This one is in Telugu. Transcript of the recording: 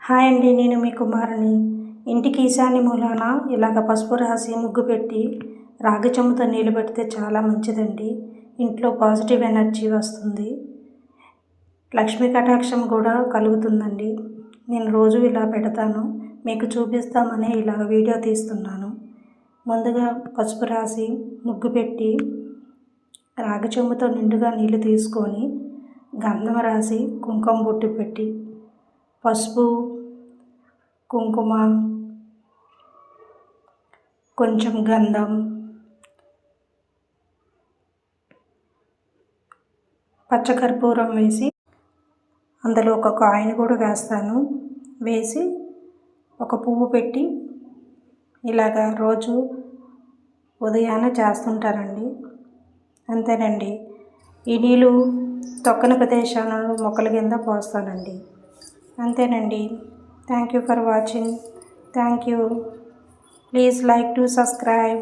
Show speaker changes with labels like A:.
A: హాయ్ అండి, నేను మీ కుమారుని. ఇంటికి ఈశాన్య మూలాన ఇలాగ పసుపు రాసి ముగ్గు పెట్టి రాగి చెంబుతో నీళ్ళు పెడితే చాలా మంచిదండి. ఇంట్లో పాజిటివ్ ఎనర్జీ వస్తుంది, లక్ష్మీ కటాక్షం కూడా కలుగుతుందండి. నేను రోజు ఇలా పెడతాను, మీకు చూపిస్తామని ఇలాగ వీడియో తీస్తున్నాను. ముందుగా పసుపు రాసి ముగ్గు పెట్టి రాగి చెంబుతో నిండుగా నీళ్ళు తీసుకొని గంధం రాసి కుంకుమ బొట్టు పెట్టి పసుపు, కుంకుమ, కొంచెం గంధం, పచ్చకర్పూరం వేసి అందులో ఒక కాయిన్ కూడా వేస్తాను. వేసి ఒక పువ్వు పెట్టి ఇలాగా రోజు ఉదయాన్నే చేస్తుంటారండి. అంతేనండి. ఈ నీళ్ళు తొక్కని ప్రదేశాలను మొక్కల కింద పోస్తానండి. అంతేనండి. Thank you for watching. Thank you. Please like to subscribe.